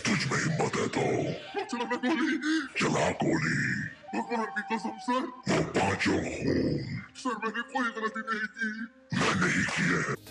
तुझ में हिम्मत है तो चला मैं गोली, चला गोली। भगवान की कसम सर, वो पांचों खून। सर मैंने कोई गलती नहीं की। मैं नहीं की है।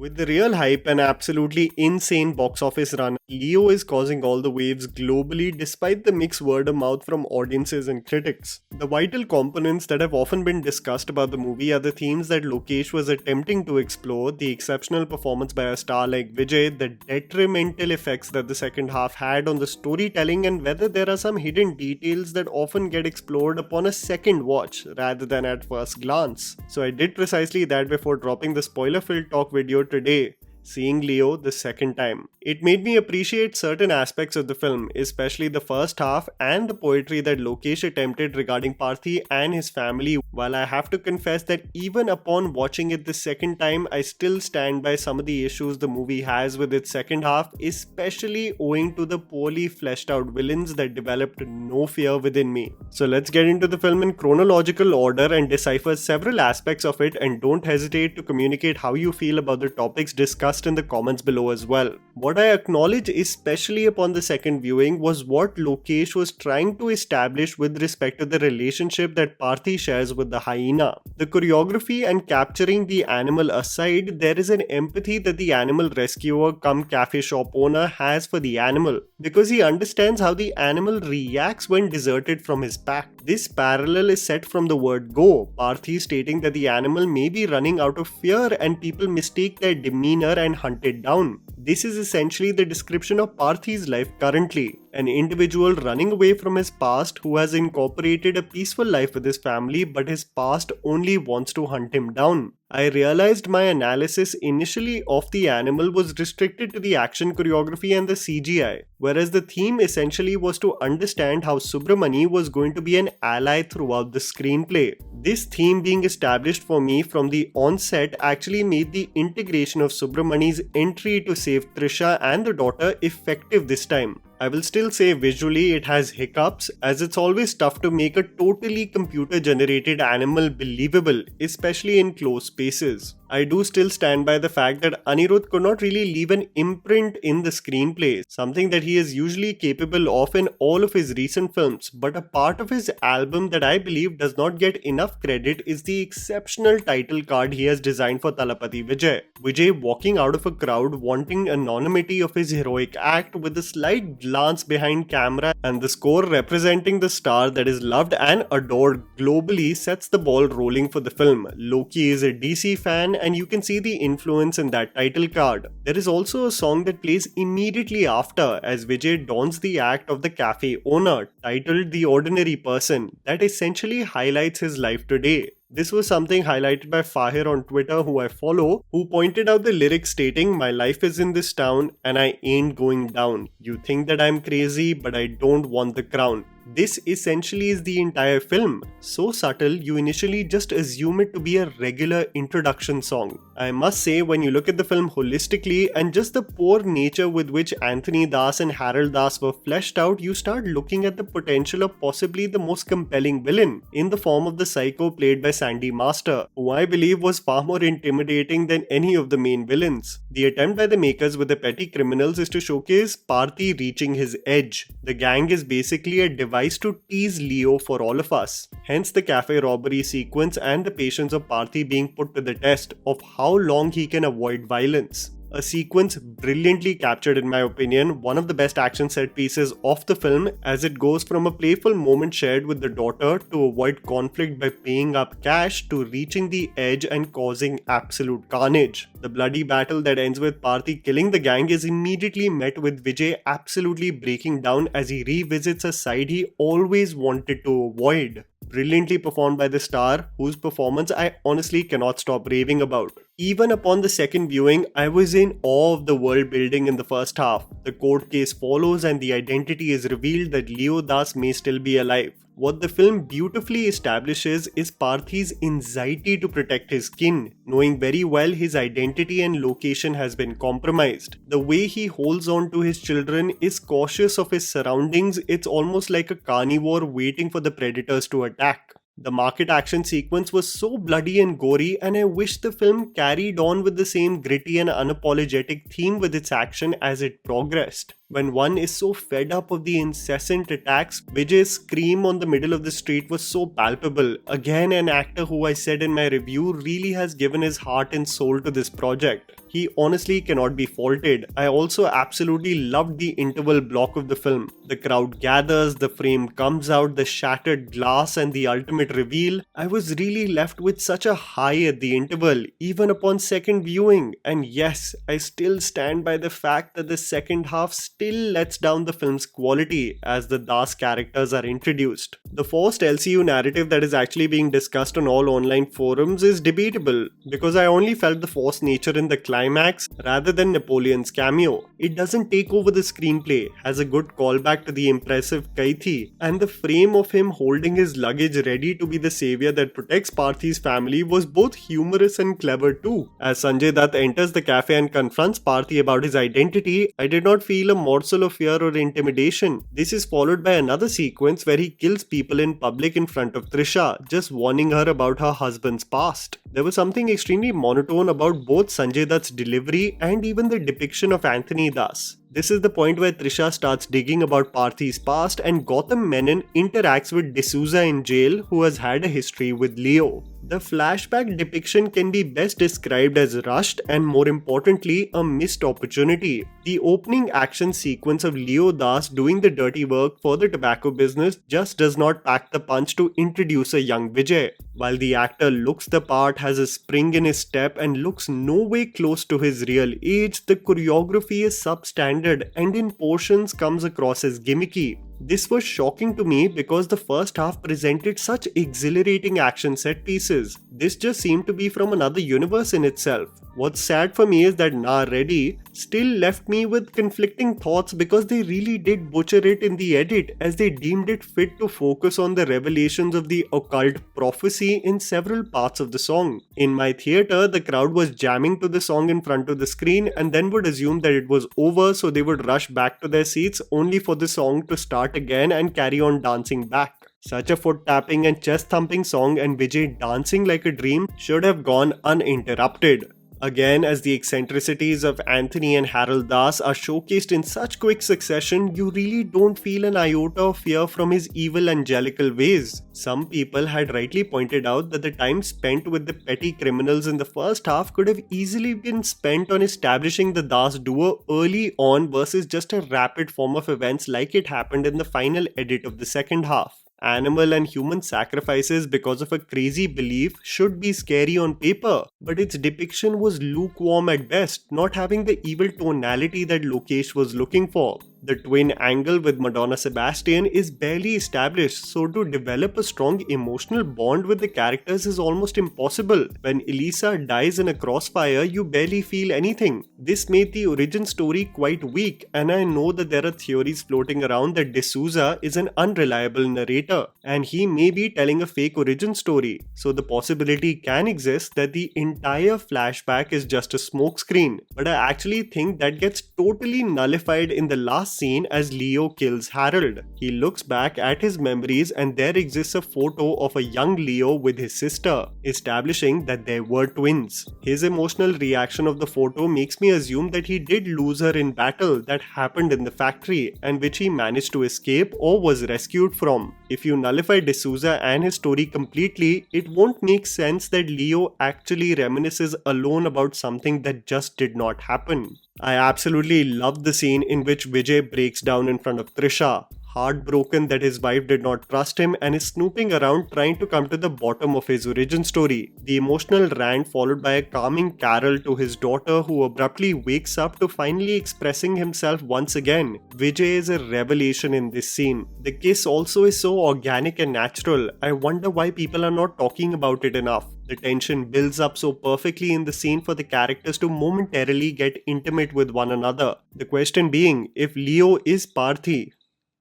With the real hype and absolutely insane box office run, Leo is causing all the waves globally despite the mixed word of mouth from audiences and critics. The vital components that have often been discussed about the movie are the themes that Lokesh was attempting to explore, the exceptional performance by a star like Vijay, the detrimental effects that the second half had on the storytelling, and whether there are some hidden details that often get explored upon a second watch rather than at first glance. So I did precisely that before dropping the spoiler-filled talk video today, seeing Leo the second time. It made me appreciate certain aspects of the film, especially the first half and the poetry that Lokesh attempted regarding Parthi and his family, while I have to confess that even upon watching it the second time, I still stand by some of the issues the movie has with its second half, especially owing to the poorly fleshed out villains that developed no fear within me. So let's get into the film in chronological order and decipher several aspects of it, and don't hesitate to communicate how you feel about the topics discussed in the comments below as well. What I acknowledge, especially upon the second viewing, was what Lokesh was trying to establish with respect to the relationship that Parthi shares with the hyena. The choreography and capturing the animal aside, there is an empathy that the animal rescuer cum cafe shop owner has for the animal, because he understands how the animal reacts when deserted from his pack. This parallel is set from the word go, Parthi stating that the animal may be running out of fear and people mistake their demeanor and hunt it down. This is essentially the description of Parthi's life currently. An individual running away from his past who has incorporated a peaceful life with his family, but his past only wants to hunt him down. I realized my analysis initially of the animal was restricted to the action choreography and the CGI, whereas the theme essentially was to understand how Subramani was going to be an ally throughout the screenplay. This theme being established for me from the onset actually made the integration of Subramani's entry to save Trisha and the daughter effective this time. I will still say visually it has hiccups, as it's always tough to make a totally computer generated animal believable, especially in close spaces. I do still stand by the fact that Anirudh could not really leave an imprint in the screenplay, something that he is usually capable of in all of his recent films, but a part of his album that I believe does not get enough credit is the exceptional title card he has designed for Thalapathy Vijay. Vijay walking out of a crowd wanting anonymity of his heroic act with a slight glance behind camera, and the score representing the star that is loved and adored globally sets the ball rolling for the film. Loki is a DC fan, and you can see the influence in that title card. There is also a song that plays immediately after as Vijay dons the act of the cafe owner, titled The Ordinary Person, that essentially highlights his life today. This was something highlighted by Fahir on Twitter, who I follow, who pointed out the lyrics stating, "My life is in this town and I ain't going down. You think that I'm crazy, but I don't want the crown." This essentially is the entire film. So subtle, you initially just assume it to be a regular introduction song. I must say, when you look at the film holistically and just the poor nature with which Anthony Das and Harold Das were fleshed out, you start looking at the potential of possibly the most compelling villain, in the form of the psycho played by Sandy Master, who I believe was far more intimidating than any of the main villains. The attempt by the makers with the petty criminals is to showcase Parthi reaching his edge. The gang is basically a device to tease Leo for all of us. Hence the cafe robbery sequence and the patience of Parthi being put to the test of how long he can avoid violence. A sequence brilliantly captured, in my opinion, one of the best action set pieces of the film, as it goes from a playful moment shared with the daughter to avoid conflict by paying up cash to reaching the edge and causing absolute carnage. The bloody battle that ends with Parthi killing the gang is immediately met with Vijay absolutely breaking down as he revisits a side he always wanted to avoid. Brilliantly performed by the star, whose performance I honestly cannot stop raving about. Even upon the second viewing, I was in awe of the world building in the first half. The court case follows and the identity is revealed that Leo Das may still be alive. What the film beautifully establishes is Parthi's anxiety to protect his kin, knowing very well his identity and location has been compromised. The way he holds on to his children is cautious of his surroundings. It's almost like a carnivore waiting for the predators to attack. The market action sequence was so bloody and gory, and I wish the film carried on with the same gritty and unapologetic theme with its action as it progressed. When one is so fed up of the incessant attacks, Vijay's scream on the middle of the street was so palpable. Again, an actor who I said in my review really has given his heart and soul to this project. He honestly cannot be faulted. I also absolutely loved the interval block of the film. The crowd gathers, the frame comes out, the shattered glass and the ultimate reveal. I was really left with such a high at the interval, even upon second viewing. And yes, I still stand by the fact that the second half still lets down the film's quality as the Das characters are introduced. The forced LCU narrative that is actually being discussed on all online forums is debatable because I only felt the forced nature in the Climax rather than Napoleon's cameo. It doesn't take over the screenplay, has a good callback to the impressive Kaithi, and the frame of him holding his luggage ready to be the savior that protects Parthi's family was both humorous and clever too. As Sanjay Dutt enters the cafe and confronts Parthi about his identity, I did not feel a morsel of fear or intimidation. This is followed by another sequence where he kills people in public in front of Trisha, just warning her about her husband's past. There was something extremely monotone about both Sanjay Dutt's delivery and even the depiction of Anthony Das. This is the point where Trisha starts digging about Parthi's past and Gautam Menon interacts with D'Souza in jail, who has had a history with Leo. The flashback depiction can be best described as rushed and, more importantly, a missed opportunity. The opening action sequence of Leo Das doing the dirty work for the tobacco business just does not pack the punch to introduce a young Vijay. While the actor looks the part, has a spring in his step and looks no way close to his real age, the choreography is substandard and in portions comes across as gimmicky. This was shocking to me because the first half presented such exhilarating action set pieces. This just seemed to be from another universe in itself. What's sad for me is that Na Reddy still left me with conflicting thoughts because they really did butcher it in the edit, as they deemed it fit to focus on the revelations of the occult prophecy in several parts of the song. In my theatre, the crowd was jamming to the song in front of the screen and then would assume that it was over, so they would rush back to their seats only for the song to start again and carry on dancing back. Such a foot tapping and chest thumping song and Vijay dancing like a dream should have gone uninterrupted. Again, as the eccentricities of Anthony and Harold Das are showcased in such quick succession, you really don't feel an iota of fear from his evil angelical ways. Some people had rightly pointed out that the time spent with the petty criminals in the first half could have easily been spent on establishing the Das duo early on versus just a rapid form of events like it happened in the final edit of the second half. Animal and human sacrifices because of a crazy belief should be scary on paper, but its depiction was lukewarm at best, not having the evil tonality that Lokesh was looking for. The twin angle with Madonna Sebastian is barely established, so to develop a strong emotional bond with the characters is almost impossible. When Elisa dies in a crossfire, you barely feel anything. This made the origin story quite weak, and I know that there are theories floating around that D'Souza is an unreliable narrator, and he may be telling a fake origin story, so the possibility can exist that the entire flashback is just a smokescreen. But I actually think that gets totally nullified in the last scene as Leo kills Harold. He looks back at his memories and there exists a photo of a young Leo with his sister, establishing that they were twins. His emotional reaction of the photo makes me assume that he did lose her in battle that happened in the factory and which he managed to escape or was rescued from. If you nullify D'Souza and his story completely, it won't make sense that Leo actually reminisces alone about something that just did not happen. I absolutely loved the scene in which Vijay breaks down in front of Trisha, heartbroken that his wife did not trust him and is snooping around trying to come to the bottom of his origin story. The emotional rant followed by a calming carol to his daughter, who abruptly wakes up to finally expressing himself once again. Vijay is a revelation in this scene. The kiss also is so organic and natural. I wonder why people are not talking about it enough. The tension builds up so perfectly in the scene for the characters to momentarily get intimate with one another. The question being, if Leo is Parthi,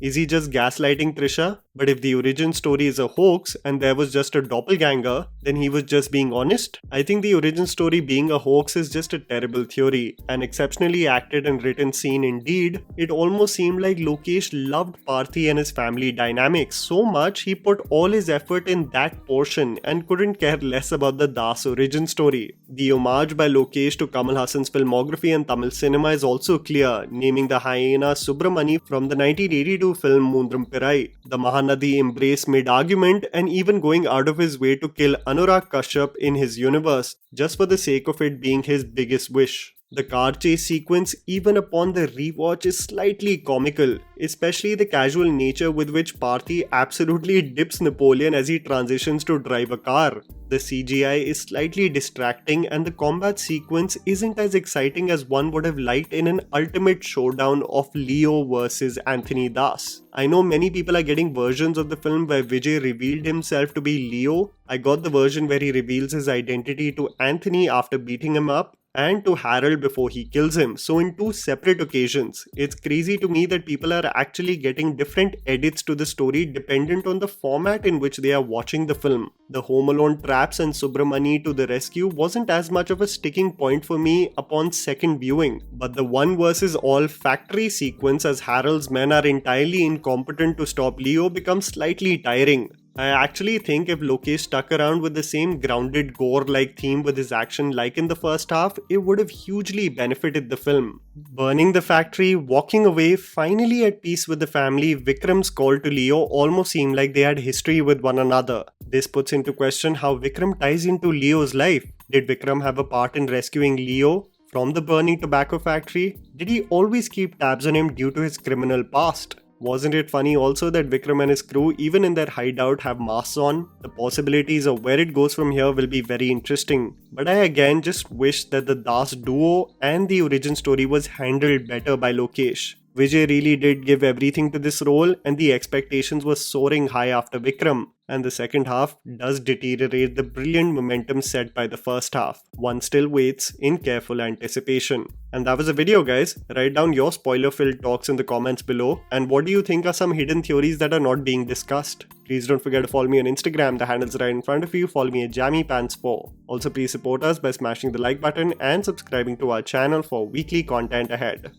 is he just gaslighting Trisha? But if the origin story is a hoax and there was just a doppelganger, then he was just being honest? I think the origin story being a hoax is just a terrible theory. An exceptionally acted and written scene indeed. It almost seemed like Lokesh loved Parthi and his family dynamics so much he put all his effort in that portion and couldn't care less about the Das origin story. The homage by Lokesh to Kamal Hassan's filmography and Tamil cinema is also clear, naming the hyena Subramani from the 1982 film Moondram Pirai. The Mahanadi embrace mid-argument and even going out of his way to kill Anurag Kashyap in his universe, just for the sake of it being his biggest wish. The car chase sequence, even upon the rewatch, is slightly comical, especially the casual nature with which Parthi absolutely dips Napoleon as he transitions to drive a car. The CGI is slightly distracting and the combat sequence isn't as exciting as one would have liked in an ultimate showdown of Leo versus Anthony Das. I know many people are getting versions of the film where Vijay revealed himself to be Leo. I got the version where he reveals his identity to Anthony after beating him up, and to Harold before he kills him, so in two separate occasions. It's crazy to me that people are actually getting different edits to the story dependent on the format in which they are watching the film. The Home Alone traps and Subramani to the rescue wasn't as much of a sticking point for me upon second viewing, but the one versus all factory sequence as Harold's men are entirely incompetent to stop Leo becomes slightly tiring. I actually think if Lokesh stuck around with the same grounded gore-like theme with his action like in the first half, it would have hugely benefited the film. Burning the factory, walking away, finally at peace with the family, Vikram's call to Leo almost seemed like they had history with one another. This puts into question how Vikram ties into Leo's life. Did Vikram have a part in rescuing Leo from the burning tobacco factory? Did he always keep tabs on him due to his criminal past? Wasn't it funny also that Vikram and his crew, even in their hideout, have masks on? The possibilities of where it goes from here will be very interesting. But I again just wish that the Das duo and the origin story was handled better by Lokesh. Vijay really did give everything to this role and the expectations were soaring high after Vikram. And the second half does deteriorate the brilliant momentum set by the first half. One still waits in careful anticipation. And that was the video, guys. Write down your spoiler-filled talks in the comments below. And what do you think are some hidden theories that are not being discussed? Please don't forget to follow me on Instagram. The handle's right in front of you. Follow me at JammyPants4. Also, please support us by smashing the like button and subscribing to our channel for weekly content ahead.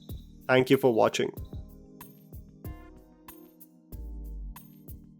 Thank you for watching.